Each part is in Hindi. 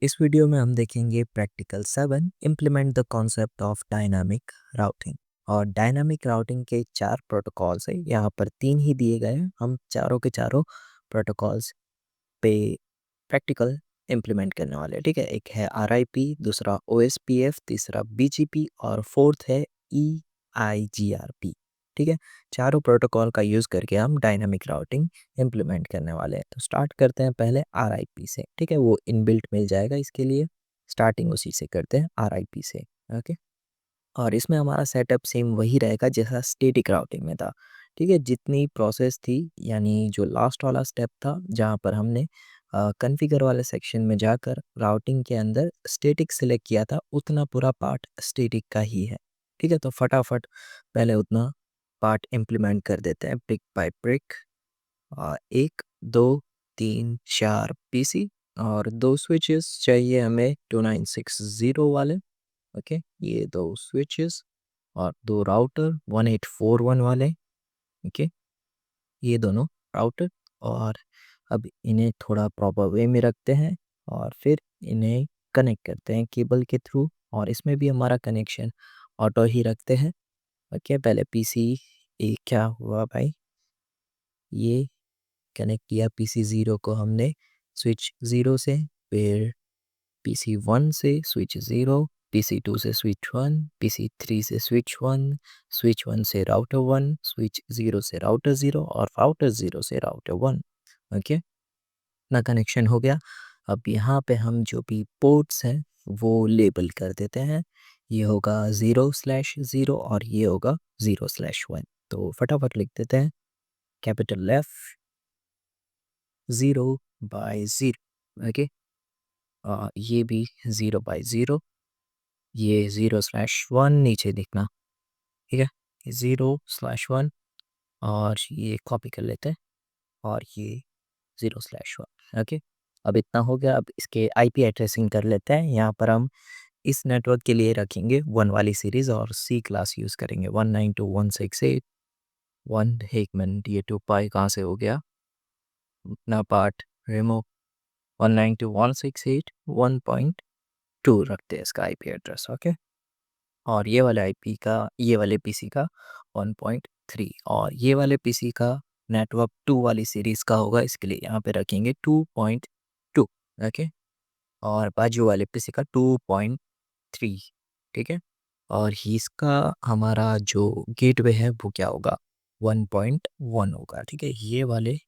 इस वीडियो में हम देखेंगे practical 7 implement the concept of dynamic routing. और डायनामिक राउटिंग के 4 प्रोटोकॉल्स है, यहाँ पर 3 ही दिए गए हैं। हम चारों के चारों प्रोटोकॉल्स पे प्रैक्टिकल इम्प्लीमेंट करने वाले हैं। ठीक है, एक है RIP, दूसरा OSPF, तीसरा BGP और फोर्थ है EIGRP। ठीक है, चारों प्रोटोकॉल का यूज़ करके हम डायनामिक राउटिंग इम्प्लीमेंट करने वाले हैं। तो स्टार्ट करते हैं पहले RIP से। ठीक है, वो इनबिल्ट मिल जाएगा, इसके लिए स्टार्टिंग उसी से करते हैं, RIP से। ओके, और इसमें हमारा सेटअप सेम वही रहेगा जैसा स्टैटिक राउटिंग में था। ठीक है, जितनी प्रोसेस थी, यानी जो लास्ट वाला स्टेप था जहाँ पर हमने कॉन्फ़िगर वाले सेक्शन में जाकर राउटिंग के अंदर स्टैटिक सेलेक्ट किया था, उतना पूरा पार्ट स्टैटिक का ही है। ठीक है, तो फटाफट पहले उतना पार्ट इम्प्लीमेंट कर देते हैं ब्रिक बाय ब्रिक। 1 2 3 4 PC और 2 स्विचेस चाहिए हमें 2960 वाले। ओके, ये 2 स्विचेस और 2 राउटर 1841 वाले। ओके, ये दोनों राउटर। और अब इन्हें थोड़ा प्रॉपर वे में रखते हैं और फिर इन्हें कनेक्ट करते हैं केबल के थ्रू। और इसमें भी हमारा कनेक्शन ऑटो ही रखते हैं। ओके, पहले PC क्या हुआ भाई, ये कनेक्ट किया PC 0 को हमने स्विच 0 से, फिर PC 1 से स्विच 0, PC 2 से स्विच 1, PC 3 से स्विच 1, स्विच 1 से राउटर 1, स्विच 0 से राउटर 0 और राउटर 0 से राउटर 1। ओके, ना कनेक्शन हो गया। अब यहाँ पे हम जो भी पोर्ट्स हैं वो लेबल कर देते हैं। ये होगा 0/0 और ये होगा 0/1। तो फटाफट लिख देते हैं, कैपिटल F 0/0। ओके, ये भी 0/0, ये 0/1 नीचे लिखना। ठीक है, 0/1 और ये कॉपी कर लेते हैं और ये 0/1। ओके, अब इतना हो गया। अब इसके IP एड्रेसिंग कर लेते हैं। यहाँ पर हम इस नेटवर्क के लिए रखेंगे 1 वाली सीरीज़ और C क्लास यूज़ करेंगे। 192.168.1। एक मिनट, ये 2 पाई कहाँ से हो गया, अपना पार्ट रिमूव। 192.168.1.2 रखते हैं इसका IP एड्रेस। ओके, और ये वाले IP का, ये वाले PC का 1.3 और ये वाले PC का नेटवर्क 2 वाली सीरीज़ का होगा, इसके लिए यहाँ पे रखेंगे 2.2। ओके, और बाजू वाले PC का 2.3। ठीक है, और इसका हमारा जो गेटवे है वो क्या होगा, 1.1 होगा। ठीक है, ये वाले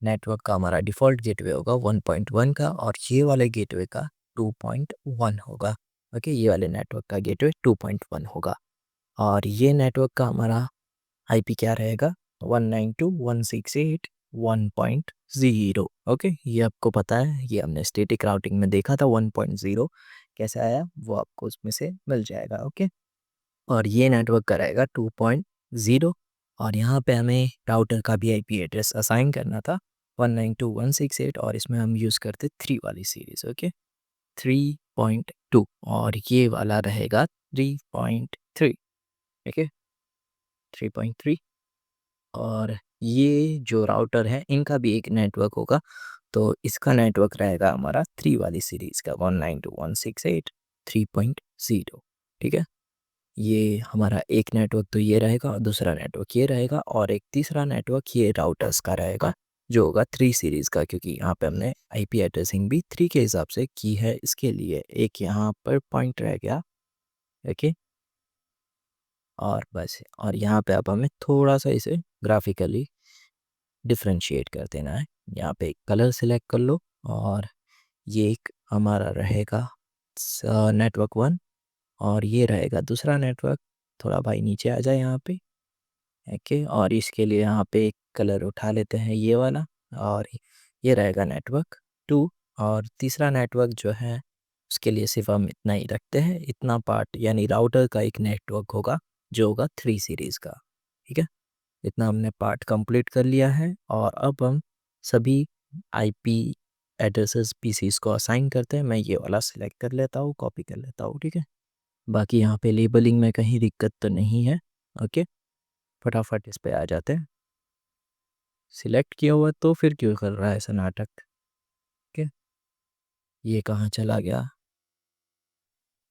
नेटवर्क का हमारा डिफ़ॉल्ट गेटवे होगा 1.1 का और ये वाले गेटवे का 2.1 होगा। ओके, ये वाले नेटवर्क का गेटवे 2.1 होगा और ये नेटवर्क का हमारा IP क्या रहेगा, 192.168.1.0। ओके, ये आपको पता है, ये हमने स्टैटिक राउटिंग में देखा था। 1.0 कैसे आया वो आपको उसमें से मिल जाएगा। ओके, और ये नेटवर्क का रहेगा 2.0 और यहाँ पे हमें राउटर का भी IP एड्रेस असाइन करना था 192.168 और इसमें हम यूज़ करते 3 वाली सीरीज़। ओके, 3.2 और ये वाला रहेगा 3.3। ओके, 3.3 और ये जो राउटर है इनका भी एक नेटवर्क होगा, तो इसका नेटवर्क रहेगा हमारा 3 वाली सीरीज़ का 192.168.3.0। ठीक है, ये हमारा एक नेटवर्क तो ये रहेगा और दूसरा नेटवर्क ये रहेगा और एक तीसरा नेटवर्क ये राउटर्स का रहेगा जो होगा 3 सीरीज़ का, क्योंकि यहाँ पे हमने IP एड्रेसिंग भी 3 के हिसाब से की है। इसके लिए एक यहाँ पर पॉइंट रह गया। ओके, और बस, और यहाँ पे अब हमें थोड़ा सा इसे ग्राफिकली डिफ्रेंशिएट कर देना है। यहाँ पे कलर सिलेक्ट कर लो और ये एक हमारा रहेगा नेटवर्क 1 और ये रहेगा दूसरा नेटवर्क। थोड़ा भाई नीचे आ जाए यहाँ पे। ओके, और इसके लिए यहाँ पे एक कलर उठा लेते हैं, ये वाला, और ये रहेगा नेटवर्क 2 और तीसरा नेटवर्क जो है उसके लिए सिर्फ हम इतना ही रखते हैं, इतना पार्ट, यानी राउटर का एक नेटवर्क होगा जो होगा 3 सीरीज़ का। ठीक है, इतना हमने पार्ट कंप्लीट कर लिया है और अब हम सभी IP एड्रेसेस PCs को असाइन करते हैं। मैं ये वाला सिलेक्ट कर लेता हूँ, कॉपी कर लेता हूँ। ठीक है, बाकी यहाँ पे लेबलिंग में कहीं दिक्कत तो नहीं है। ओके, फटाफट इस पे आ जाते हैं। सिलेक्ट किया हुआ तो फिर क्यों कर रहा है ऐसा नाटक। ओके, ये कहाँ चला गया,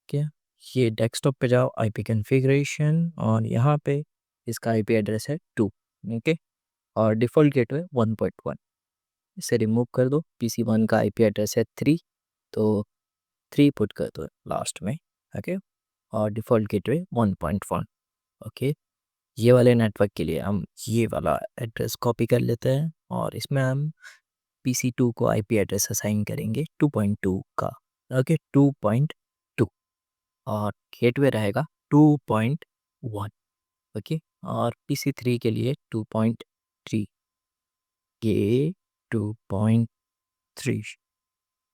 क्या, ये डेस्कटॉप पे जाओ, आईपी कॉन्फ़िगरेशन, और यहाँ पे इसका आईपी एड्रेस है 2, ओके, और डिफ़ॉल्ट गेटवे 1.1, इसे रिमूव कर दो। पीसी 1 का आईपी एड्रेस है 3, तो 3 पुट कर दो लास्ट में, ओके, और डिफ़ॉल्ट गेटवे 1.1, ओके। ये वाले नेटवर्क के लिए हम ये वाला एड्रेस कॉपी कर लेते हैं और इसमें हम पीसी 2 को आईपी एड्रेस असाइन करेंगे 2.2 का, ओके, 2.2, और गेटवे रहेगा 2.1, ओके, और पीसी 3 के लिए 2.3, ये 2.3,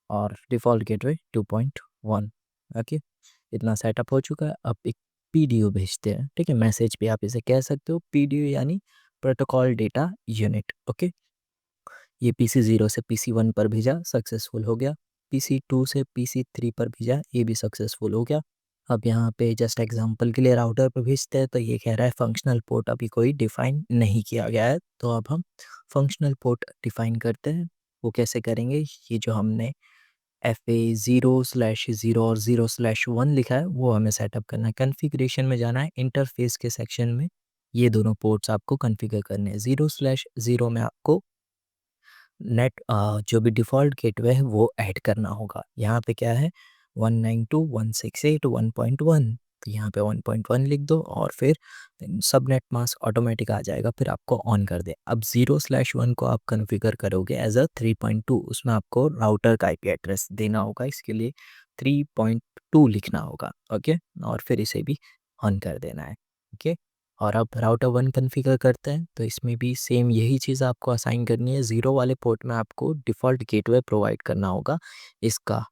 और डिफ़ॉल्ट गेटवे 2.1, ओके। इतना सेटअप हो चुका है। अब एक पीडीयू भेजते हैं, ठीक है, मैसेज भी आप इसे कह सकते हो, पीडीयू यानी प्रोटोकॉल डेटा यूनिट, ओके। ये पीसी 0 से पीसी 1 पर भेजा, सक्सेसफुल हो गया। पीसी 2 से पीसी 3 पर भेजा, ये भी सक्सेसफुल हो गया। अब यहाँ पे जस्ट एग्जांपल के लिए राउटर पर भेजते हैं, तो ये कह रहा है फंक्शनल पोर्ट अभी कोई डिफ़ाइन नहीं किया गया है, तो अब हम फंक्शनल पोर्ट डिफ़ाइन करते हैं। वो कैसे करेंगे, ये जो हमने FA0/0 और 0/1 लिखा है वो हमें सेटअप करना है। कॉन्फ़िगरेशन में जाना है, इंटरफ़ेस के सेक्शन में ये दोनों पोर्ट्स आपको कॉन्फ़िगर करने हैं। 0/0 में आपको नेट जो भी डिफ़ॉल्ट गेटवे है वो ऐड करना होगा। यहाँ पे क्या है, 192.168.1.1, तो यहाँ पे 1.1 लिख दो और फिर सबनेट मास्क ऑटोमेटिक आ जाएगा, फिर आपको ऑन कर दे। अब 0/1 को आप कॉन्फ़िगर करोगे एज़ अ 3.2, उसमें आपको राउटर का आईपी एड्रेस देना होगा, इसके लिए 3.2 लिखना होगा, ओके, और फिर इसे भी ऑन कर देना है, ओके। और अब राउटर 1 कॉन्फ़िगर करते हैं, तो इसमें भी सेम यही चीज़ आपको असाइन करनी है। 0 वाले पोर्ट में आपको डिफ़ॉल्ट गेटवे प्रोवाइड करना होगा। इसका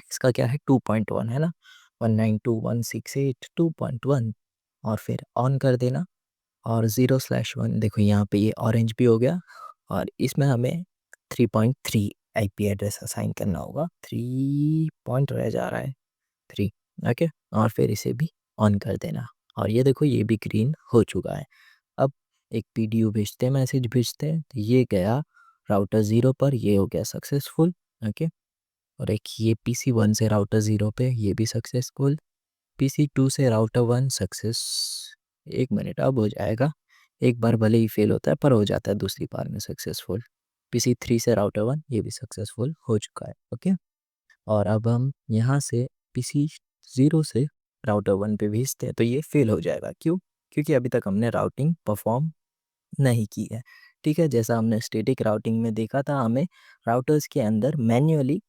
इसका क्या है, 2.1 है ना, 192.168.2.1, और फिर ऑन कर देना। और 0/1 देखो यहाँ पे ये ऑरेंज भी हो गया, और इसमें हमें 3.3 आईपी एड्रेस असाइन करना होगा। 3 पॉइंट रह जा रहा है, 3, ओके, और फिर इसे भी ऑन कर देना, और ये देखो ये भी ग्रीन हो चुका है। अब एक पीडीयू भेजते हैं, मैसेज भेजते हैं, तो ये गया राउटर 0 पर, ये हो गया सक्सेसफुल, ओके। और एक ये पीसी 1 से राउटर 0 पे, ये भी सक्सेसफुल। पीसी 2 से राउटर 1 सक्सेस, 1 मिनट अब हो जाएगा, एक बार भले ही फेल होता है पर हो जाता है दूसरी बार में सक्सेसफुल। पीसी 3 से राउटर 1 ये भी सक्सेसफुल हो चुका है, ओके। और अब हम यहाँ से पीसी 0 से राउटर 1 पे भेजते हैं, तो ये फेल हो जाएगा, क्यों, क्योंकि अभी तक हमने राउटिंग परफॉर्म नहीं की है, ठीक है। जैसा हमने स्टैटिक राउटिंग में देखा था, हमें राउटर्स के अंदर मैन्युअली,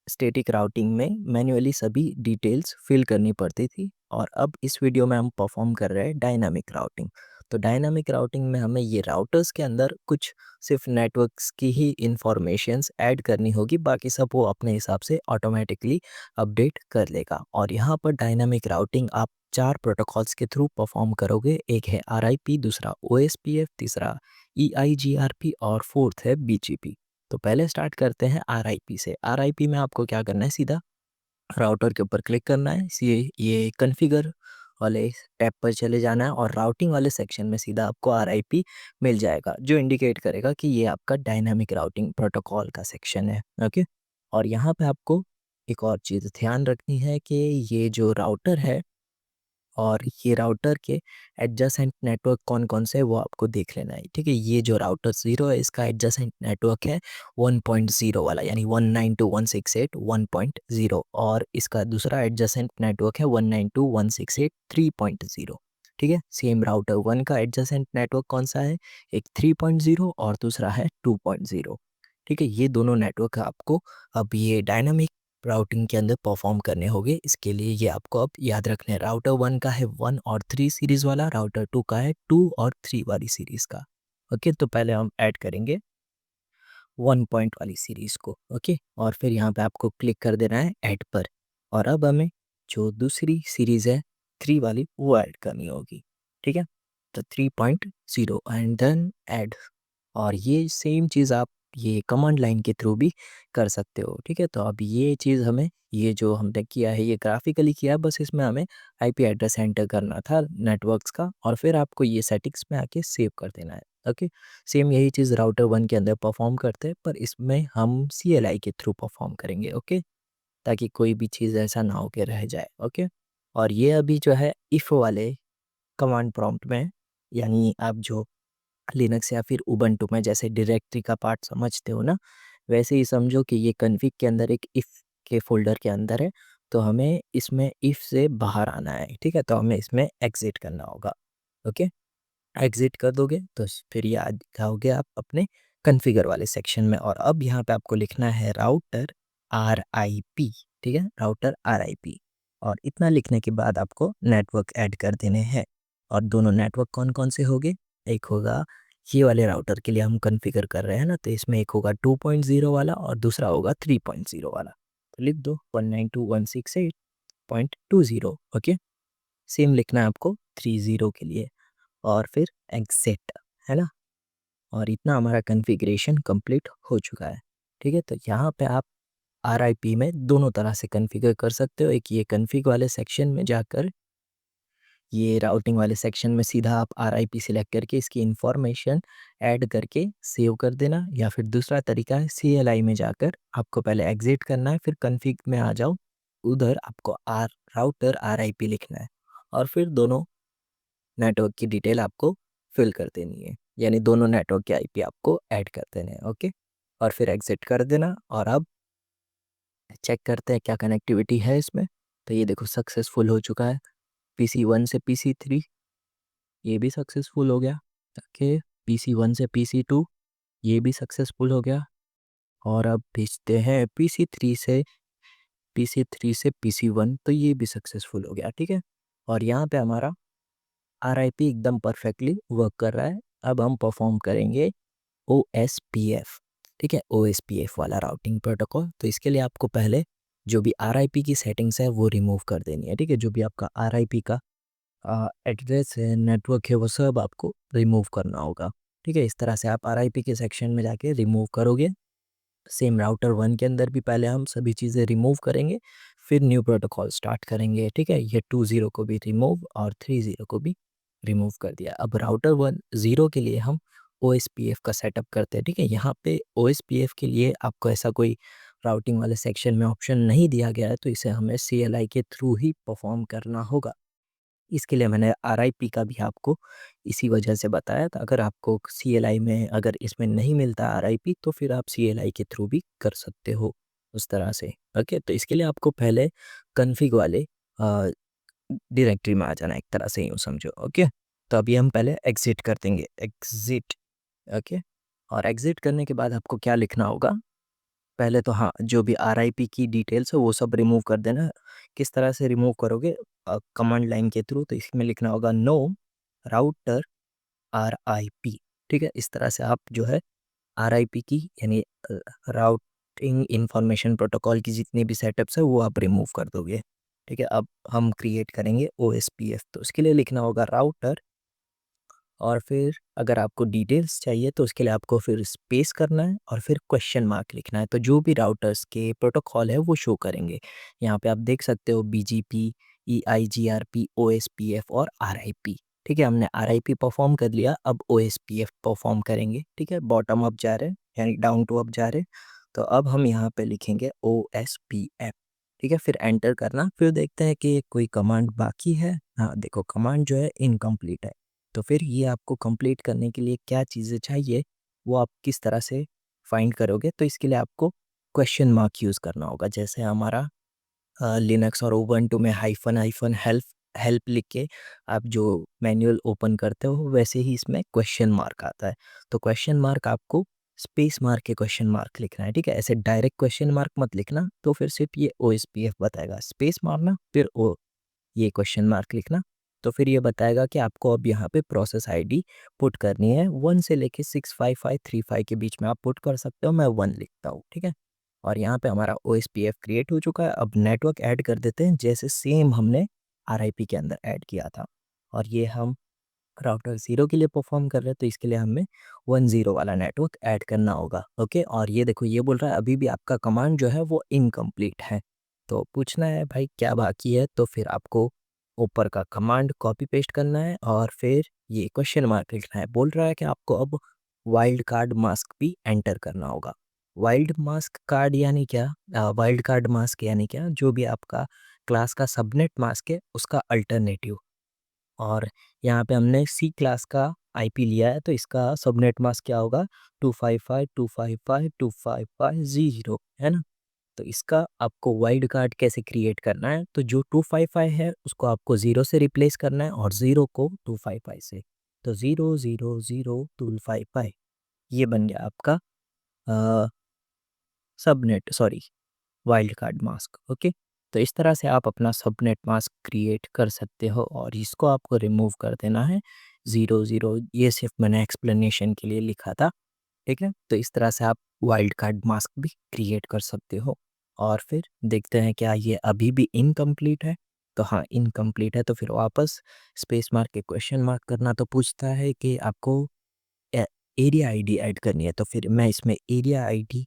स्टैटिक राउटिंग में मैन्युअली सभी डिटेल्स फिल करनी पड़ती थी, और अब इस वीडियो में हम परफॉर्म कर रहे हैं डायनामिक राउटिंग। तो डायनामिक राउटिंग में हमें ये राउटर्स के अंदर कुछ सिर्फ नेटवर्क्स की ही इंफॉर्मेशंस ऐड करनी होगी, बाकी सब वो अपने हिसाब से ऑटोमेटिकली अपडेट कर लेगा। और यहाँ पर डायनामिक राउटिंग आप 4 प्रोटोकॉल्स के थ्रू परफॉर्म करोगे, एक है RIP, दूसरा OSPF, तीसरा EIGRP, और फोर्थ है BGP। तो पहले स्टार्ट करते हैं RIP से। RIP में आपको क्या करना है, सीधा राउटर के ऊपर क्लिक करना है, ये कॉन्फ़िगर वाले टैब पर चले जाना है, और राउटिंग वाले सेक्शन में सीधा आपको RIP मिल जाएगा, जो इंडिकेट करेगा कि ये आपका डायनामिक राउटिंग प्रोटोकॉल का सेक्शन है, ओके। और यहाँ पे आपको एक और चीज़ ध्यान रखनी है कि ये जो राउटर है और ये राउटर के एडजेसेंट नेटवर्क कौन-कौन से हैं वो आपको देख लेना है, ठीक है। ये जो राउटर 0 है इसका एडजेसेंट नेटवर्क है 1.0 वाला, यानी 192.168.1.0, और इसका दूसरा एडजेसेंट नेटवर्क है 192.168.3.0, ठीक है। सेम राउटर 1 का एडजेसेंट नेटवर्क कौन-सा है, एक 3.0 और दूसरा है 2.0, ठीक है। ये दोनों नेटवर्क आपको अब ये डायनामिक राउटिंग के अंदर परफॉर्म करने होंगे, इसके लिए ये आपको अब याद रखना है। राउटर 1 का है 1 और 3 सीरीज़ वाला, राउटर 2 का है 2 और 3 वाली सीरीज़ का, ओके। तो पहले हम ऐड करेंगे 1 पॉइंट वाली सीरीज़ को, ओके, और फिर यहाँ पे आपको क्लिक कर देना है ऐड पर, और अब हमें जो दूसरी सीरीज़ है 3 वाली वो ऐड करनी होगी, ठीक है। तो 3.0 एंड देन ऐड, और ये सेम चीज़ आप ये कमांड लाइन के थ्रू भी कर सकते हो, ठीक है। तो अब ये चीज़ हमें, ये जो हमने किया है ये ग्राफिकली किया है, बस इसमें हमें आईपी एड्रेस एंटर करना था नेटवर्क्स का, और फिर आपको ये सेटिंग्स में आके सेव कर देना है। ओके, सेम यही चीज़ राउटर 1 के अंदर परफॉर्म करते हैं, पर इसमें हम CLI के थ्रू परफॉर्म करेंगे। ओके, ताकि कोई भी चीज़ ऐसा ना हो के रह जाए। ओके, और ये अभी जो है इफ़ वाले कमांड प्रॉम्प्ट में, यानी आप जो लिनक्स या फिर उबंटू में जैसे डायरेक्टरी का पार्ट समझते हो ना, वैसे ही समझो कि ये कॉन्फ़िग के अंदर एक इफ़ के फ़ोल्डर के अंदर है, तो हमें इसमें इफ़ से बाहर आना है, ठीक है? तो हमें इसमें एग्ज़िट करना होगा। ओके, एग्ज़िट कर दोगे तो फिर ये आ जाओगे आप अपने कॉन्फ़िगर वाले सेक्शन में, और अब यहाँ पे आपको लिखना है राउटर RIP, ठीक है? राउटर RIP, और इतना लिखने के बाद आपको नेटवर्क ऐड कर देने हैं। और दोनों नेटवर्क कौन-कौन से होंगे? एक होगा ये वाले राउटर के लिए हम कॉन्फ़िगर कर रहे हैं ना, तो इसमें एक होगा 2.0 वाला और दूसरा होगा 3.0 वाला। तो लिख दो 192.168.20। ओके, सेम लिखना है आपको 30 के लिए, और फिर एग्ज़िट, है ना? और इतना हमारा कॉन्फ़िगरेशन कंप्लीट हो चुका है, ठीक है? तो यहाँ पे आप RIP में दोनों तरह से कॉन्फ़िगर कर सकते हो। एक ये कॉन्फ़िग वाले सेक्शन में जाकर, ये राउटिंग वाले सेक्शन में सीधा आप RIP सिलेक्ट करके इसकी इन्फॉर्मेशन ऐड करके सेव कर देना, या फिर दूसरा तरीका है CLI में जाकर आपको पहले एग्ज़िट करना है, फिर कॉन्फ़िग में आ जाओ, उधर आपको राउटर RIP लिखना है, और फिर दोनों नेटवर्क की डिटेल आपको फिल कर देनी है, यानी दोनों नेटवर्क के IP आपको ऐड कर देने हैं। ओके, और फिर एग्ज़िट कर देना, और अब चेक करते हैं क्या कनेक्टिविटी है इसमें। तो ये देखो सक्सेसफुल हो चुका है, PC1 से PC3 ये भी सक्सेसफुल हो गया। ओके, PC1 से PC2 ये भी सक्सेसफुल हो गया, और अब भेजते हैं PC3 से PC1, तो ये भी सक्सेसफुल हो गया, ठीक है? और यहाँ पे हमारा RIP एकदम परफेक्टली वर्क कर रहा है। अब हम परफॉर्म करेंगे OSPF, ठीक है? OSPF वाला राउटिंग प्रोटोकॉल। तो इसके लिए आपको पहले जो भी RIP की सेटिंग्स है वो रिमूव कर देनी है, ठीक है? जो भी आपका RIP का एड्रेस है, नेटवर्क है, वो सब आपको रिमूव करना होगा, ठीक है? इस तरह से आप RIP के सेक्शन में जाके रिमूव करोगे। सेम राउटर 1 के अंदर भी पहले हम सभी चीज़ें रिमूव करेंगे, फिर न्यू प्रोटोकॉल स्टार्ट करेंगे, ठीक है? ये 20 को भी रिमूव और 30 को भी रिमूव कर दिया। अब राउटर 1 0 के लिए हम OSPF का सेटअप करते हैं, ठीक है? यहाँ पे OSPF के लिए आपको ऐसा कोई राउटिंग वाले सेक्शन में ऑप्शन नहीं दिया गया है, तो इसे हमें CLI के थ्रू ही परफॉर्म करना होगा। इसके लिए मैंने RIP का भी आपको इसी वजह से बताया था। अगर आपको CLI में अगर इसमें नहीं मिलता RIP, तो फिर आप CLI के थ्रू भी कर सकते हो उस तरह से। ओके, तो इसके लिए आपको पहले कॉन्फ़िग वाले डायरेक्टरी में आ जाना है, एक तरह से यूँ समझो। ओके, तो अभी हम पहले एग्ज़िट कर देंगे, एग्ज़िट। ओके, और एग्ज़िट करने के बाद आपको क्या लिखना होगा? पहले तो हाँ, जो भी RIP की डिटेल्स है वो सब रिमूव कर देना। किस तरह से रिमूव करोगे? कमांड लाइन के थ्रू। तो इसमें लिखना होगा नो राउटर RIP, ठीक है? इस तरह से आप जो है RIP की, यानी राउटिंग इंफॉर्मेशन प्रोटोकॉल की जितनी भी सेटअप्स है वो आप रिमूव कर दोगे, ठीक है? अब हम क्रिएट करेंगे OSPF, तो उसके लिए लिखना होगा राउटर, और फिर अगर आपको डिटेल्स चाहिए तो उसके लिए आपको फिर स्पेस करना है और फिर क्वेश्चन मार्क लिखना है। तो जो भी राउटर्स के प्रोटोकॉल है वो शो करेंगे। यहाँ पे आप देख सकते हो BGP, EIGRP, OSPF और RIP, ठीक है? हमने RIP परफॉर्म कर लिया, अब OSPF परफॉर्म करेंगे, ठीक है? बॉटम अप जा रहे हैं, यानी डाउन टू अप जा रहे हैं। तो अब हम यहाँ पे लिखेंगे OSPF, ठीक है? फिर एंटर करना, फिर देखते हैं कि कोई कमांड बाकी है। हाँ, देखो कमांड जो है इनकम्प्लीट है। तो फिर ये आपको कंप्लीट करने के लिए क्या चीज़ें चाहिए, वो आप किस तरह से फाइंड करोगे? तो इसके लिए आपको क्वेश्चन मार्क यूज़ करना होगा। जैसे हमारा लिनक्स और उबंटू में हाइफ़न हाइफ़न हेल्प हेल्प लिख के आप जो मैनुअल ओपन करते हो, वैसे ही इसमें क्वेश्चन मार्क आता है। तो क्वेश्चन मार्क आपको स्पेस मार के क्वेश्चन मार्क लिखना है, ठीक है? ऐसे डायरेक्ट क्वेश्चन मार्क मत लिखना, तो फिर सिर्फ़ ये OSPF बताएगा। स्पेस मारना, फिर ओ ये क्वेश्चन मार्क लिखना, तो फिर ये बताएगा कि आपको अब यहाँ पे प्रोसेस आईडी पुट करनी है। 1 से लेके 65535 के बीच में आप पुट कर सकते हो, मैं 1 लिखता हूँ, ठीक है? और यहाँ पे हमारा OSPF क्रिएट हो चुका है। अब नेटवर्क ऐड कर देते हैं, जैसे सेम हमने RIP के अंदर ऐड किया था, और ये हम राउटर 0 के लिए परफॉर्म कर रहे हैं, तो इसके लिए हमें 10 वाला नेटवर्क ऐड करना होगा। ओके, और ये देखो ये बोल रहा है अभी भी आपका कमांड जो है वो इनकम्प्लीट है। तो पूछना है भाई क्या बाकी है, तो फिर आपको ऊपर का कमांड कॉपी पेस्ट करना है और फिर ये क्वेश्चन मार्क लिखना है। बोल रहा है कि आपको अब वाइल्ड कार्ड मास्क भी एंटर करना होगा। वाइल्ड मास्क कार्ड यानी क्या? वाइल्ड कार्ड मास्क यानी क्या? जो भी आपका क्लास का सबनेट मास्क है उसका अल्टरनेटिव। और यहाँ पे हमने सी क्लास का आईपी लिया है, तो इसका सबनेट मास्क क्या होगा? 255.255.255.0 है ना। तो इसका आपको वाइल्ड कार्ड कैसे क्रिएट करना है? तो जो 255 है उसको आपको 0 से रिप्लेस करना है और 0 को 255 से। तो 0 0 0 255 ये बन गया आपका subnet, sorry, wild card mask. Okay, तो इस तरह से आप अपना सबनेट मास्क क्रिएट कर सकते हो और इसको आपको रिमूव कर देना है 0 0। ये सिर्फ मैंने एक्सप्लेनेशन के लिए लिखा था, ठीक है। तो इस तरह से आप वाइल्ड कार्ड मास्क भी क्रिएट कर सकते हो। और फिर देखते हैं क्या ये अभी भी इनकम्प्लीट है। तो हाँ, इनकम्प्लीट है, तो फिर वापस स्पेस मार्क के क्वेश्चन मार्क करना। तो पूछता है कि आपको एरिया आईडी ऐड करनी है, तो फिर मैं इसमें एरिया आईडी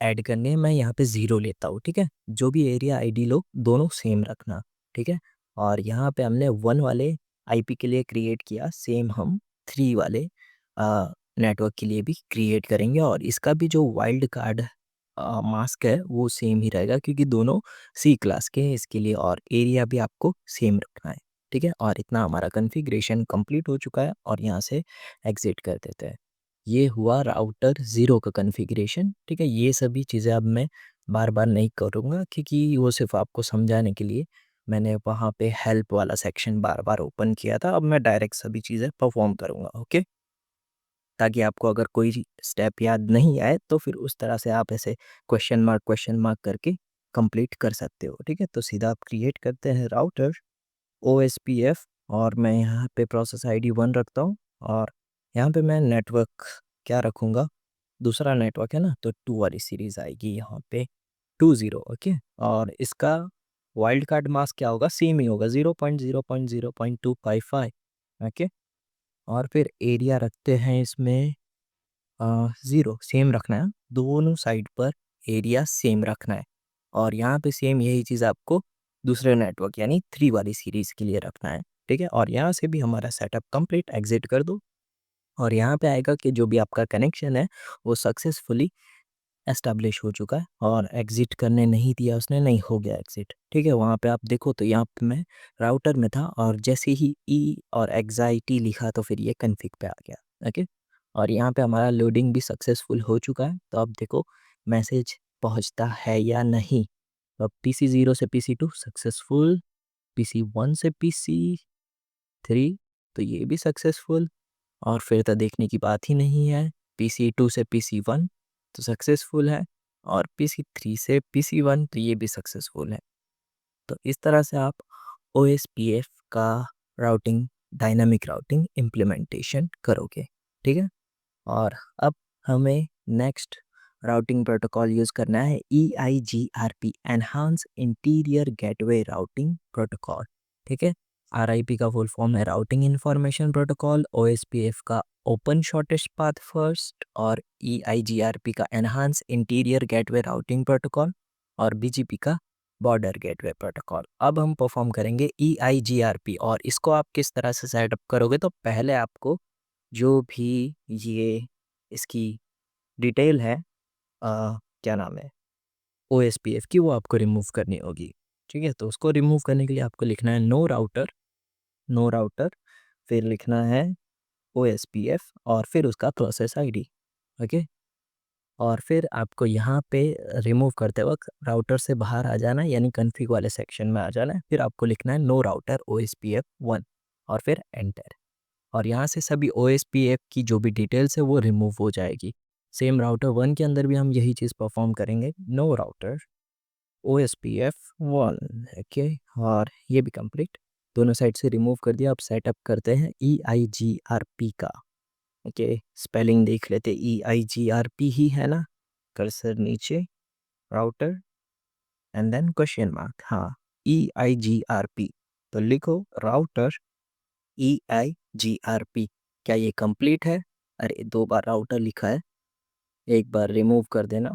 ऐड करने हैं, मैं यहाँ पे 0 लेता हूँ, ठीक है। जो भी एरिया आईडी लो दोनों सेम रखना, ठीक है। और यहाँ पे हमने 1 वाले आईपी के लिए क्रिएट किया, सेम हम 3 वाले नेटवर्क के लिए भी क्रिएट करेंगे। और इसका भी जो वाइल्ड कार्ड मास्क है वो सेम ही रहेगा क्योंकि दोनों सी क्लास के हैं इसके लिए। और एरिया भी आपको सेम रखना है, ठीक है। और इतना हमारा कॉन्फ़िगरेशन कंप्लीट हो चुका है और यहाँ से एग्ज़िट कर देते हैं। ये हुआ राउटर 0 का कॉन्फ़िगरेशन, ठीक है। ये सभी चीज़ें अब मैं बार-बार नहीं करूँगा क्योंकि वो सिर्फ़ आपको समझाने के लिए मैंने वहाँ पे हेल्प वाला सेक्शन बार-बार ओपन किया था। अब मैं डायरेक्ट सभी चीज़ें परफ़ॉर्म करूँगा, ओके? ताकि आपको अगर कोई स्टेप याद नहीं आए तो फिर उस तरह से आप ऐसे क्वेश्चन मार्क करके कंप्लीट कर सकते हो, ठीक है। तो सीधा आप क्रिएट करते हैं राउटर ओएसपीएफ और मैं यहाँ पे प्रोसेस आईडी 1 रखता हूँ और यहाँ पे मैं नेटवर्क क्या रखूँगा? दूसरा नेटवर्क है ना, तो 2 वाली सीरीज़ आएगी यहाँ पे 20, ओके। और इसका वाइल्ड कार्ड मास्क क्या होगा? सेम ही होगा 0.0.0.255, ओके। और फिर एरिया रखते हैं इसमें 0 सेम रखना है, दोनों साइड पर एरिया सेम रखना है। और यहाँ पे सेम यही चीज़ आपको दूसरे नेटवर्क यानी 3 वाली सीरीज़ के लिए रखना है, ठीक है। और यहाँ से भी हमारा सेटअप कंप्लीट, एग्ज़िट कर दो और यहाँ पे आएगा कि जो भी आपका कनेक्शन है वो सक्सेसफुली एस्टैब्लिश हो चुका है और एग्ज़िट करने नहीं दिया उसने, नहीं हो गया एग्ज़िट, ठीक है। वहाँ पे आप देखो तो यहाँ पे मैं राउटर में था और जैसे ही ई और एग्ज़ाइटी लिखा तो फिर ये कॉन्फ़िग पे आ गया, ओके। और यहाँ पे हमारा लोडिंग भी सक्सेसफुल हो चुका है। तो अब देखो मैसेज पहुँचता है या नहीं। तो अब पीसी 0 से पीसी 2 सक्सेसफुल, पीसी 1 से पीसी 3 तो ये भी सक्सेसफुल। और फिर तो देखने की बात ही नहीं है। पीसी 2 से पीसी 1 तो सक्सेसफुल है और पीसी 3 से पीसी 1 तो ये भी सक्सेसफुल है। तो इस तरह से आप ओएसपीएफ का राउटिंग, डायनामिक राउटिंग इम्प्लीमेंटेशन करोगे, ठीक है। और अब हमें नेक्स्ट राउटिंग प्रोटोकॉल यूज़ करना है EIGRP, enhance interior gateway routing protocol, ठीक है। RIP का फुल फॉर्म है राउटिंग इंफॉर्मेशन प्रोटोकॉल, OSPF का ओपन शॉर्टेस्ट पाथ फर्स्ट और EIGRP का enhance interior gateway routing protocol और BGP का बॉर्डर गेटवे प्रोटोकॉल। अब हम परफॉर्म करेंगे EIGRP और इसको आप किस तरह से सेटअप करोगे? तो पहले आपको जो भी ये इसकी डिटेल है क्या नाम है ओएसपीएफ की, वो आपको रिमूव करनी होगी, ठीक है। तो उसको रिमूव करने के लिए आपको लिखना है नो राउटर, फिर लिखना है ओएसपीएफ और फिर उसका प्रोसेस आईडी, ओके। और फिर आपको यहाँ पे रिमूव करते वक्त राउटर से बाहर आ जाना है यानी कॉन्फ़िग वाले सेक्शन में आ जाना है। फिर आपको लिखना है नो राउटर ओएसपीएफ 1 और फिर एंटर। और यहाँ से सभी ओएसपीएफ की जो भी डिटेल्स है वो रिमूव हो जाएगी। सेम राउटर 1 के अंदर भी हम यही चीज़ परफॉर्म करेंगे, नो राउटर ओएसपीएफ 1, ओके। और ये भी कंप्लीट, दोनों साइड से रिमूव कर दिया। अब सेटअप करते हैं EIGRP का, ओके। स्पेलिंग देख लेते, EIGRP ही है ना, कर्सर नीचे, router and then question mark, हाँ EIGRP। तो लिखो राउटर EIGRP। क्या ये कंप्लीट है? अरे 2 बार राउटर लिखा है, एक बार रिमूव कर देना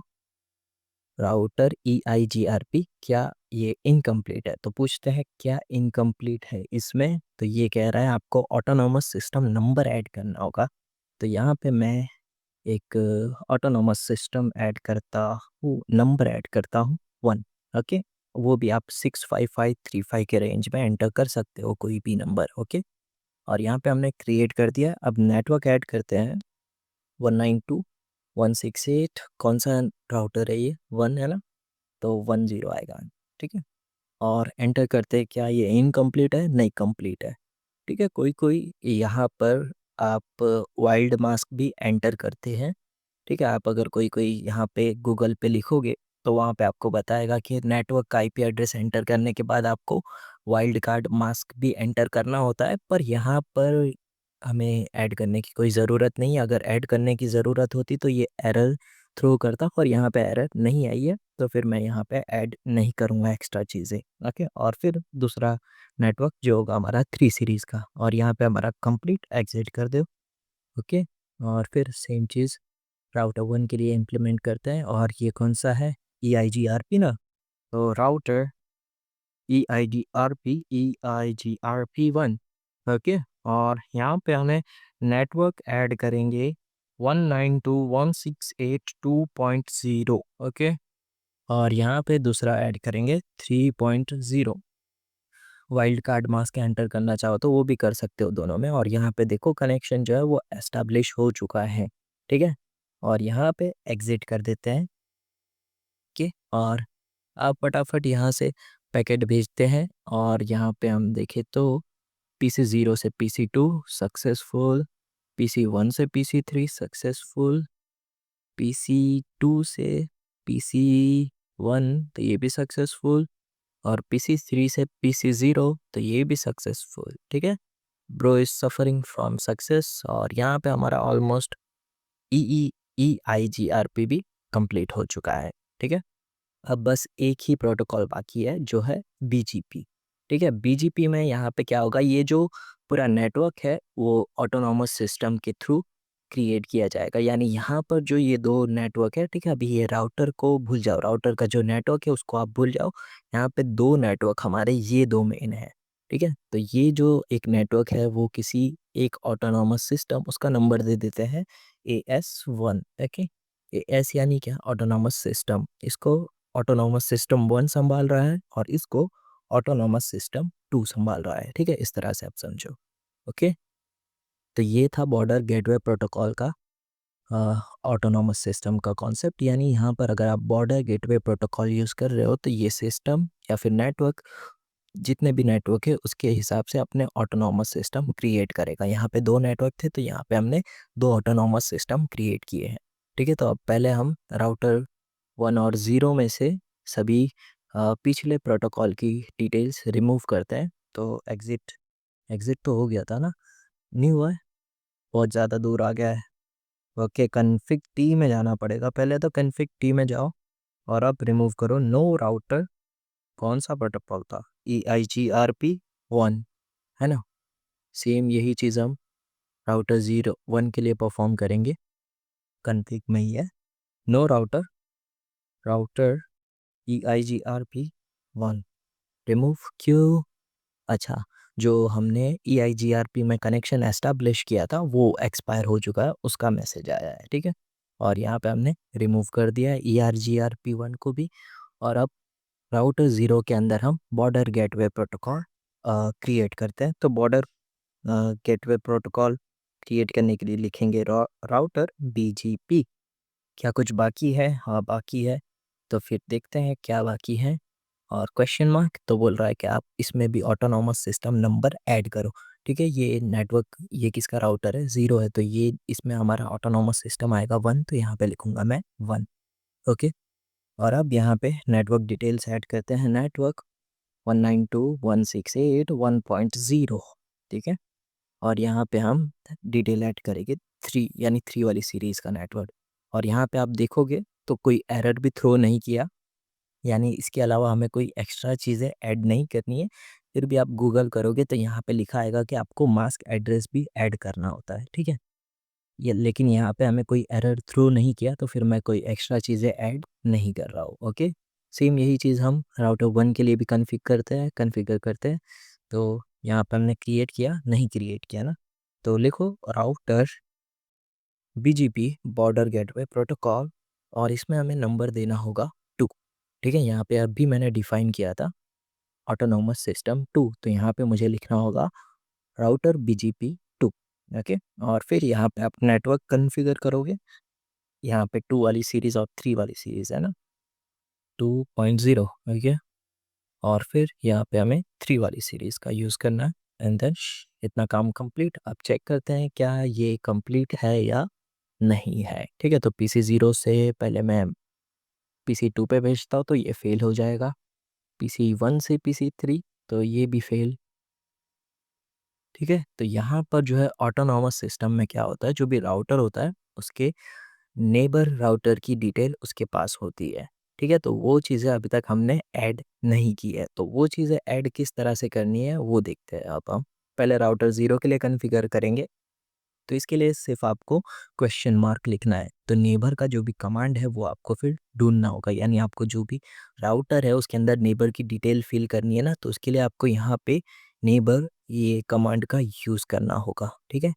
राउटर EIGRP क्या ये इनकम्प्लीट है? तो पूछते हैं क्या इनकम्प्लीट है इसमें, तो ये कह रहा है आपको ऑटोनॉमस सिस्टम नंबर ऐड करना होगा। तो यहाँ पे मैं एक ऑटोनॉमस सिस्टम ऐड करता हूँ, नंबर ऐड करता हूँ 1। ओके, वो भी आप 65535 के रेंज में एंटर कर सकते हो कोई भी नंबर। ओके, और यहाँ पे हमने क्रिएट कर दिया। अब नेटवर्क ऐड करते हैं 192.168। कौन सा राउटर है ये? 1 है ना, तो 10 आएगा। ठीक है, और एंटर करते हैं। क्या ये इनकम्प्लीट है? नहीं, कंप्लीट है। ठीक है, कोई कोई यहाँ पर आप वाइल्ड मास्क भी एंटर करते हैं। ठीक है, आप अगर कोई कोई यहाँ पे गूगल पे लिखोगे तो वहाँ पे आपको बताएगा कि नेटवर्क का IP एड्रेस एंटर करने के बाद आपको वाइल्ड कार्ड मास्क भी एंटर करना होता है, पर यहाँ पर हमें ऐड करने की कोई ज़रूरत नहीं है। अगर ऐड करने की ज़रूरत होती तो ये एरर थ्रो करता, पर यहाँ पे एरर नहीं आई है, तो फिर मैं यहाँ पे ऐड नहीं करूँगा एक्स्ट्रा चीज़ें। ओके, और फिर दूसरा नेटवर्क जो होगा हमारा 3 सीरीज़ का, और यहाँ पे हमारा कंप्लीट एग्जिट कर दो। ओके, और फिर सेम चीज़ राउटर 1 के लिए इम्प्लीमेंट करते हैं। और ये कौन सा है? EIGRP ना, तो राउटर EIGRP 1। ओके, और यहाँ पे हमें नेटवर्क ऐड करेंगे 192.168.2.0। ओके, और यहाँ पे दूसरा ऐड करेंगे 3.0। वाइल्ड कार्ड मास्क एंटर करना चाहो तो वो भी कर सकते हो दोनों में। और यहाँ पे देखो कनेक्शन जो है वो एस्टैब्लिश हो चुका है। ठीक है, और यहाँ पे एग्जिट कर देते हैं कि, और आप फटाफट यहाँ से पैकेट भेजते हैं। और यहाँ पे हम देखें तो PC0 से PC2 सक्सेसफुल, PC1 से PC3 सक्सेसफुल, PC2 से PC1 तो ये भी सक्सेसफुल, और PC3 से PC0 तो ये भी सक्सेसफुल। ठीक है, bro is suffering from success. और यहाँ पे हमारा ऑलमोस्ट EIGRP भी कंप्लीट हो चुका है। ठीक है, अब बस एक ही प्रोटोकॉल बाकी है जो है BGP। ठीक है, BGP में यहाँ पे क्या होगा, ये जो पूरा नेटवर्क है वो ऑटोनॉमस सिस्टम के थ्रू क्रिएट किया जाएगा। यानी यहाँ पर जो ये दो नेटवर्क है, ठीक है, अभी ये राउटर को भूल जाओ, राउटर का जो नेटवर्क है उसको आप भूल जाओ। यहाँ पे दो नेटवर्क हमारे ये दो मेन है। ठीक है, तो ये जो एक नेटवर्क है वो किसी एक ऑटोनॉमस सिस्टम, उसका नंबर दे देते हैं AS1। ओके, AS यानी क्या? Autonomous system. इसको ऑटोनॉमस सिस्टम 1 संभाल रहा है और इसको ऑटोनॉमस सिस्टम 2 संभाल रहा है। ठीक है, इस तरह से आप समझो। ओके, तो ये था बॉर्डर गेटवे प्रोटोकॉल का ऑटोनॉमस सिस्टम का कॉन्सेप्ट। यानी यहाँ पर अगर आप बॉर्डर गेटवे प्रोटोकॉल यूज़ कर रहे हो तो ये सिस्टम या फिर नेटवर्क, जितने भी नेटवर्क है उसके हिसाब से अपने ऑटोनॉमस सिस्टम क्रिएट करेगा। यहाँ पे दो नेटवर्क थे तो यहाँ पे हमने दो ऑटोनॉमस सिस्टम क्रिएट किए हैं। ठीक है, तो अब पहले हम राउटर 1 और 0 में से सभी पिछले प्रोटोकॉल की डिटेल्स रिमूव करते हैं। तो एग्जिट, एग्जिट तो हो गया था ना, नहीं हुआ है, बहुत ज़्यादा दूर आ गया है। ओके, कन्फिग टी में जाना पड़ेगा पहले, तो कन्फिग टी में जाओ और अब रिमूव करो नो राउटर। कौन सा प्रोटोकॉल था? EIGRP 1 है ना। सेम यही चीज़ हम राउटर 0 1 के लिए परफॉर्म करेंगे। कन्फिग में ही है, no router, router EIGRP 1 remove. क्यों? अच्छा, जो हमने EIGRP में कनेक्शन एस्टैब्लिश किया था वो एक्सपायर हो चुका है, उसका मैसेज आया है। ठीक है, और यहाँ पे हमने रिमूव कर दिया है EIGRP 1 को भी। और अब राउटर 0 के अंदर हम बॉर्डर गेटवे प्रोटोकॉल क्रिएट करते हैं। तो बॉर्डर गेटवे प्रोटोकॉल क्रिएट करने के लिए लिखेंगे राउटर BGP। क्या कुछ बाकी है? हाँ बाकी है, तो फिर देखते हैं क्या बाकी है। और क्वेश्चन मार्क तो बोल रहा है कि आप इसमें भी ऑटोनॉमस सिस्टम नंबर ऐड करो। ठीक है, ये नेटवर्क, ये किसका राउटर है? 0 है, तो ये इसमें हमारा ऑटोनॉमस सिस्टम आएगा 1, तो यहाँ पे लिखूंगा मैं 1। ओके, और अब यहाँ पे नेटवर्क डिटेल्स ऐड करते हैं। नेटवर्क 192.168.1.0। ठीक है, और यहाँ पे हम डिटेल ऐड करेंगे 3, यानी 3 वाली सीरीज़ का नेटवर्क। और यहाँ पे आप देखोगे तो कोई एरर भी थ्रो नहीं किया, यानी इसके अलावा हमें कोई एक्स्ट्रा चीज़ें ऐड नहीं करनी है। फिर भी आप गूगल करोगे तो यहाँ पे लिखा आएगा कि आपको मास्क एड्रेस भी ऐड करना होता है। ठीक है, ये लेकिन यहाँ पे हमें कोई एरर थ्रो नहीं किया, तो फिर मैं कोई एक्स्ट्रा चीज़ें ऐड नहीं कर रहा हो। ओके, सेम यही चीज़ हम राउटर 1 के लिए भी कन्फिगर करते हैं। तो यहाँ पर हमने क्रिएट किया, नहीं क्रिएट किया ना, तो लिखो router BGP border gateway protocol, और इसमें हमें नंबर देना होगा 2। ठीक है, यहाँ पे अभी मैंने डिफाइन किया था ऑटोनोमस सिस्टम 2, तो यहाँ पे मुझे लिखना होगा राउटर BGP 2। ओके, और फिर यहाँ पे आप नेटवर्क कन्फिगर करोगे, यहाँ पे 2 वाली सीरीज़ और 3 वाली सीरीज़ है ना, 2.0। ओके, और फिर यहाँ पे हमें 3 वाली सीरीज़ का यूज़ करना है, एंड देन इतना काम कंप्लीट। अब चेक करते हैं क्या ये कंप्लीट है या नहीं है। ठीक है, तो PC0 से पहले मैं PC2 पे भेजता हूँ तो ये फेल हो जाएगा, PC1 से PC3 तो ये भी फेल। ठीक है, तो यहाँ पर जो है ऑटोनॉमस सिस्टम में क्या होता है, जो भी राउटर होता है उसके नेबर राउटर की डिटेल उसके पास होती है। ठीक है, तो वो चीज़ें अभी तक हमने ऐड नहीं की है, तो वो चीज़ें ऐड किस तरह से करनी है वो देखते हैं। अब हम पहले राउटर 0 के लिए कॉन्फ़िगर करेंगे, तो इसके लिए सिर्फ आपको क्वेश्चन मार्क लिखना है। तो नेबर का जो भी कमांड है वो आपको फिर ढूंढना होगा, यानी आपको जो भी राउटर है उसके अंदर नेबर की डिटेल फिल करनी है ना, तो उसके लिए आपको यहाँ पे नेबर ये कमांड का यूज़ करना होगा। ठीक है,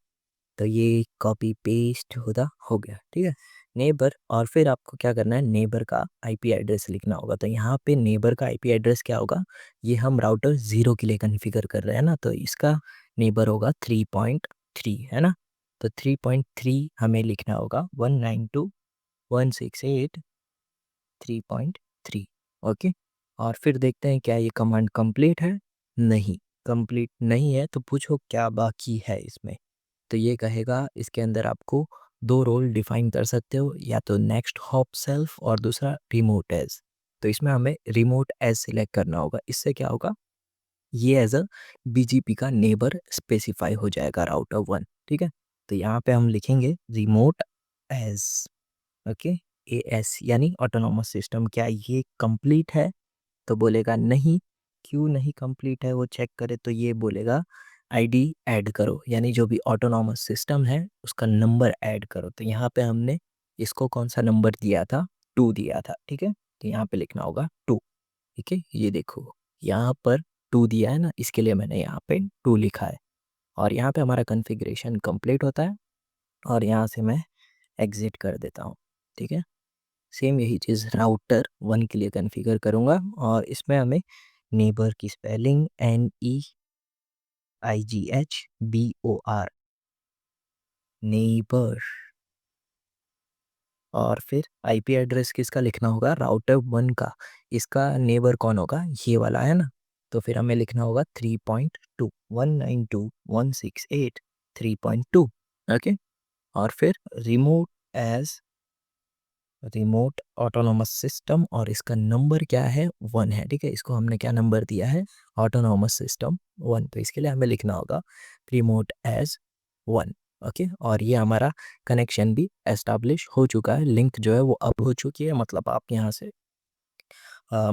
तो ये कॉपी पेस्ट हो गया। ठीक है, नेबर, और फिर आपको क्या करना है, नेबर का आईपी एड्रेस लिखना होगा। तो यहाँ पे नेबर का आईपी एड्रेस क्या होगा, ये हम राउटर 0 के लिए कॉन्फ़िगर कर रहे हैं ना, तो इसका नेबर होगा 3.3 है ना, तो 3.3 हमें लिखना होगा 192.168.3.3। ओके, और फिर देखते हैं क्या ये कमांड कंप्लीट है। नहीं, कंप्लीट नहीं है, तो पूछो क्या बाकी है इसमें। तो ये कहेगा इसके अंदर आपको 2 रोल डिफाइन कर सकते हो, या तो नेक्स्ट हॉप सेल्फ और दूसरा रिमोट एज। तो इसमें हमें रिमोट एज सिलेक्ट करना होगा। इससे क्या होगा, ये एज अ BGP का नेबर स्पेसिफाई हो जाएगा राउटर 1। ठीक है, तो यहाँ पे हम लिखेंगे रिमोट एज। ओके, AS यानी ऑटोनॉमस सिस्टम, क्या ये कंप्लीट है, तो बोलेगा नहीं। क्यों नहीं कंप्लीट है वो चेक करे, तो ये बोलेगा आईडी ऐड करो, यानी जो भी ऑटोनॉमस सिस्टम है उसका नंबर ऐड करो। तो यहाँ पे हमने इसको कौन सा नंबर दिया था, 2 दिया था। ठीक है, तो यहाँ पे लिखना होगा 2। ठीक है, ये देखो यहाँ पर 2 दिया है ना, इसके लिए मैंने यहाँ पे 2 लिखा है, और यहाँ पे हमारा कॉन्फ़िगरेशन कंप्लीट होता है, और यहाँ से मैं एग्जिट कर देता हूँ। ठीक है, सेम यही चीज़ राउटर 1 के लिए कॉन्फ़िगर करूँगा, और इसमें हमें नेबर की स्पेलिंग NEIGHBOR, नेबर, और फिर आईपी एड्रेस किसका लिखना होगा, राउटर 1 का। इसका नेबर कौन होगा, ये वाला है ना, तो फिर हमें लिखना होगा 3.2, 192.168.3.2। ओके, और फिर remote as remote autonomous system, और इसका नंबर क्या है, 1 है। ठीक है, इसको हमने क्या नंबर दिया है, ऑटोनोमस सिस्टम 1, तो इसके लिए हमें लिखना होगा रिमोट एज 1। ओके, और ये हमारा कनेक्शन भी एस्टाब्लिश हो चुका है, लिंक जो है वो अब हो चुकी है, मतलब आप यहाँ से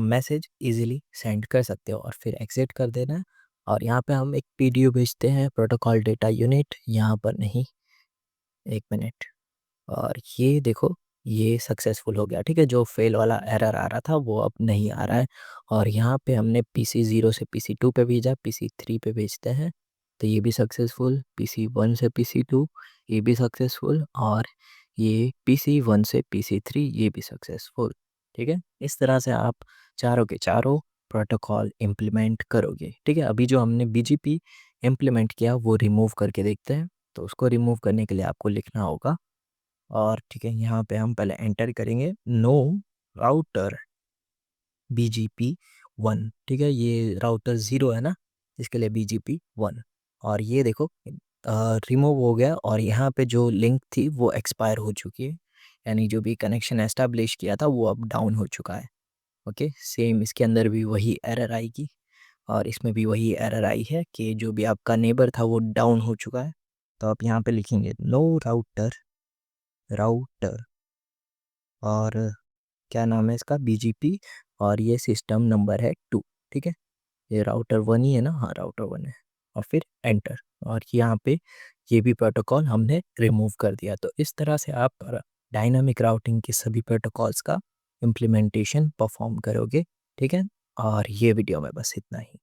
मैसेज इजीली सेंड कर सकते हो, और फिर एग्जिट कर देना है। और यहाँ पे हम एक PDU भेजते हैं, प्रोटोकॉल डेटा यूनिट, यहाँ पर नहीं, एक मिनट, और ये देखो ये सक्सेसफुल हो गया। ठीक है, जो फेल वाला एरर आ रहा था वो अब नहीं आ रहा है, और यहाँ पे हमने PC0 से PC2 पे भेजा, PC3 पे भेजते हैं, तो ये भी सक्सेसफुल, PC1 से PC2 ये भी सक्सेसफुल, और ये PC1 से PC3 ये भी सक्सेसफुल। ठीक है, इस तरह से आप चारों के चारों प्रोटोकॉल इम्प्लीमेंट करोगे। ठीक है, अभी जो हमने BGP इम्प्लीमेंट किया वो रिमूव करके देखते हैं। तो उसको रिमूव करने के लिए आपको लिखना होगा, और ठीक है यहाँ पे हम पहले एंटर करेंगे नो राउटर BGP 1। ठीक है, ये राउटर 0 है ना, इसके लिए BGP 1, और ये देखो रिमूव हो गया, और यहाँ पे जो लिंक थी वो एक्सपायर हो चुकी है, यानी जो भी कनेक्शन एस्टैब्लिश किया था वो अब डाउन हो चुका है। ओके, सेम इसके अंदर भी वही एरर आएगी, और इसमें भी वही एरर आई है कि जो भी आपका नेबर था वो डाउन हो चुका है। तो आप यहाँ पे लिखेंगे नो राउटर राउटर, और क्या नाम है इसका, BGP, और ये सिस्टम नंबर है 2। ठीक है, ये राउटर 1 ही है ना, हाँ राउटर 1 है, और फिर एंटर, और यहाँ पे ये भी प्रोटोकॉल हमने रिमूव कर दिया। तो इस तरह से आप डायनामिक राउटिंग के सभी प्रोटोकॉल्स का इम्प्लीमेंटेशन परफॉर्म करोगे। ठीक है, और ये वीडियो में बस इतना ही।